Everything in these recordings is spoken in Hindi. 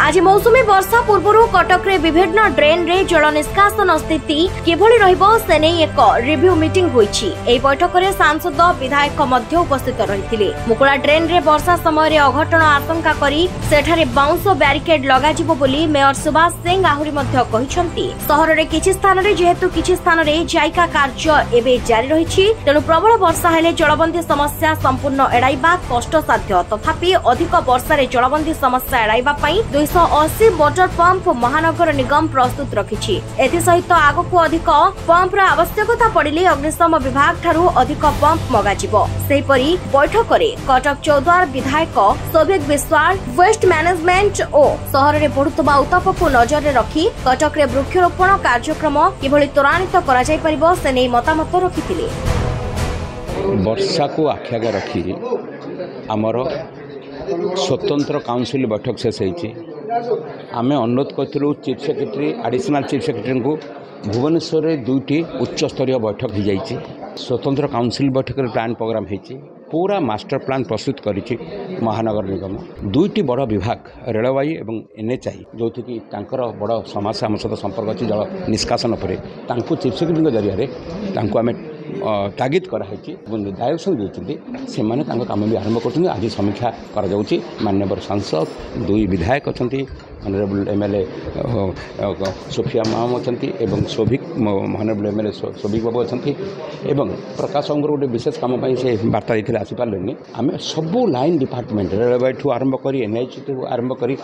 आज मौसुमी वर्षा पूर्व कटक रे विभिन्न ड्रेन रे जल निष्कासन स्थिति किभली रहिबो से नै एक रिव्यू मीटिंग होईछि। एई बैठक रे सांसद विधायक मध्य उपस्थित रहिथिले। मुकुला ड्रेन रे वर्षा समय रे अघटन आशंका करी सेठारे बाउंस बैरिकेड लगा जिवो बोली मेयर सुभाष सिंह आहुरी मध्य कहिसंती। शहर रे किछि स्थान रे जेहेतु किछि स्थान रे जायका कार्य एबे जारी रहिछि, तेनु प्रबल वर्षा हेले जलबंदी समस्या संपूर्ण एडाइबा कष्टसाध्य। तथापि अधिक वर्षा रे जलबंदी समस्या एडाइबा पई 280 मोटर पंप महानगर निगम प्रस्तुत रखिछि। एथि सहित आगकु अधिक पंप रा आवश्यकता पड़िले अग्निशम विभाग ठारू अधिक पंप मगाजिबो। सेहिपरि बैठक रे कटक चौद्वार विधायक सौभिक विश्वास वेस्ट मैनेजमेंट ओ शहर रे बढ़ुतबा उतापकु नजर रे रखी कटक रे वृक्षरोपण कार्यक्रम किभली त्वरान्वित करा जाय परिबो से नै मतामत रखिथिले। वर्षा को आख्यागा रखी आमर स्वतंत्र काउंसिल बैठक शेष होती। आम अनुरोध करूँ chief secretary additional chief secretary को भुवनेश्वर में 2टी उच्च स्तरीय बैठक हो जाइए। स्वतंत्र काउंसिल बैठक प्लान प्रोग्राम होती, पूरा मास्टर प्लान प्रस्तुत करिछि महानगर निगम। 2टी बड़ विभाग रेलवाई और एनएचआई जो कि बड़ समस्या आम सहित संपर्क अच्छी जल निष्कासन पर चीफ सेक्रेटरी जरिया आम तागिद कराई डायरेक्शन देते से कम भी आरंभ कर। आज समीक्षा कर माननीय सांसद 2 विधायक अच्छा ऑनरेबल एमएलए सोफिया माम अच्छा सौभिक ऑनरेबल एमएलए सौभिक बाबू अच्छा प्रकाश अंगर गोटे विशेष कम से वार्ता देते आसीपारे। आम सबू लाइन डिपार्टमेंट रेलवे ठू आरंभ कर एनएच ठू आरंभ कर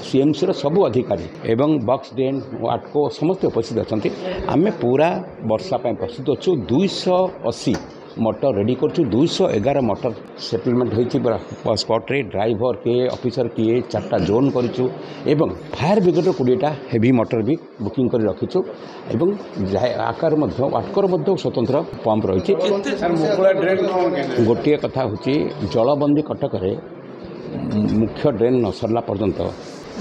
सीएमसी सबू अधिकारी एवं बक्स डेन वाटको समस्त उपस्थित अच्छा। आम पूरा वर्षा प्रस्तुत अच्छु। 280 मोटर रेडी कर 211 मोटर सेटलमेंट हो स्पॉट रे ड्राइवर किए ऑफिसर किए 4टा जोन करूँ एवं फायर ब्रिगेड 20टा हेवी मोटर भी बुकिंग कर रखीचु एवं आकार वाटकर स्वतंत्र पंप रही। गोटे कथा हूँ जलबंदी कटक मुख्य ड्रेन न सरला पर्यंत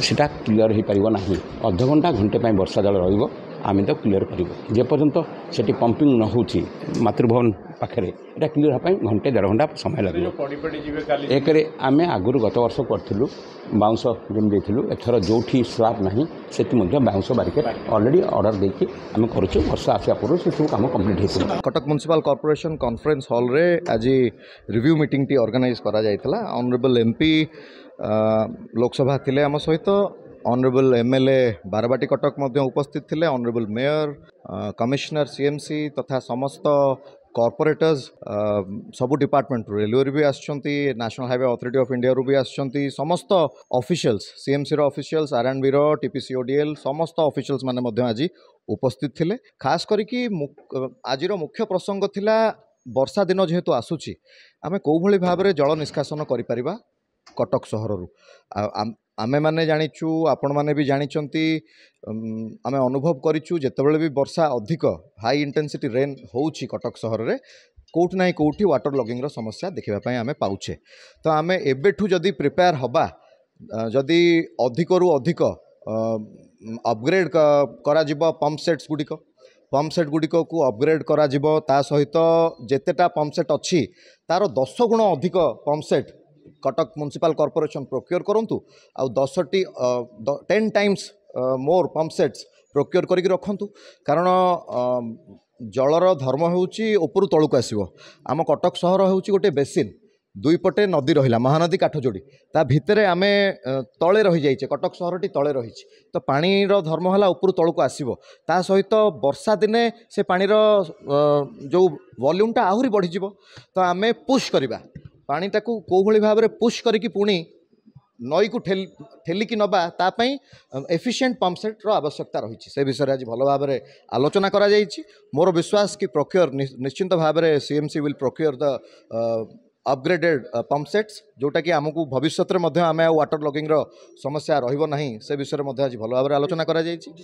सीटा क्लियर हो पार ना। अध घंटा घंटे वर्षा जल रही आम तो क्लियर कर जेपर्यंत से पंपिंग न हो मातृभवन पाखे यहाँ क्लियर होगापी घंटे 1.5 घंटा समय लगे। एक आम आगुरी गत वर्ष करूँ बाउंस जमी देलु एथर जो स्लाब ना से बाउंस बैरिकेड ऑलरेडी ऑर्डर देकी आम करुँ। वर्षा आसा पूर्व से सब कम कम्प्लीट हो। Cuttack municipal corporation conference hall रे आज रिव्यू मीटिंग टी ऑर्गेनाइज करा जायतला। ऑनरेबल एमपी लोकसभा थिले आम सहित ऑनरेबल एमएलए बारबाटी कटक मध्य उपस्थित थिले। ऑनरेबल मेयर कमिश्नर सीएमसी तथा समस्त कॉर्पोरेटर्स सबू डिपार्टमेंट रेलवे भी आछंती, National Highways Authority of India भी आछंती, समस्त ऑफिशियल्स सीएमसी रो ऑफिशियल्स आरएनबी रो टीपीसीओडीएल समस्त ऑफिशियल्स माने मध्य आज उपस्थित थिले। खास करिकी आज मुख्य प्रसंग थिला वर्षा दिन जेहेतु आसुची आमे को भली भाव रे जल निष्कासन करि परिबा कटक सहररू। आमे माने जानिचु आपण माने भी जानिचंती आमे अनुभव करिचु जेतेबेले भी वर्षा अधिक हाई इंटेंसिटी रेन होउची कटक सहर रे कोउठ नाही कोउठी वाटर लॉगिंग रो समस्या देखिबा पई आमे पाउछे। तो आमे एबेठू जदी प्रिपेयर हबा जदी अधिकरू अधिक अपग्रेड करा जिवो पंप सेट गुड़िक को अपग्रेड करा जिवो ता सहित जेतेटा पंप सेट अच्छी तार 10 गुण अधिक pump set Cuttack municipal corporation procure करंतु आ 10 times more pump sets procure करिक रखंतु। कारण जलर धर्म होउची उपरु तळुक आसीबो। आम कटक सहर होउची गोटे बेसिन 2 पटे नदी रहिला महानदी काठजोड़ी ता भितरे आमे तळे रही जाइछे। कटक सहरटी तळे रहिछि तो पानीर धर्म होला उपरु तळुक आसीबो। ता सहित वर्षा दिने से पानीर जो वॉल्यूमटा आहुरी बढ़ी जिवो। तो आमे पुश करिबा पानीटा को भली भाव में पुश करिकी पुणी नई को ठेलिकी नबा तापाई एफिशिएंट पंप सेट रो आवश्यकता रही से विषय आज भल भाव में आलोचना करा जाइछि। मोर विश्वास कि प्रोक्योर निश्चिंत भाव में CMC will procure the upgraded pump sets जोटा कि आमको भविष्य में आम वाटर लॉगिंग रो समस्या रहिबो नाही से विषय में आज भल भाव में आलोचना करा जाइछि।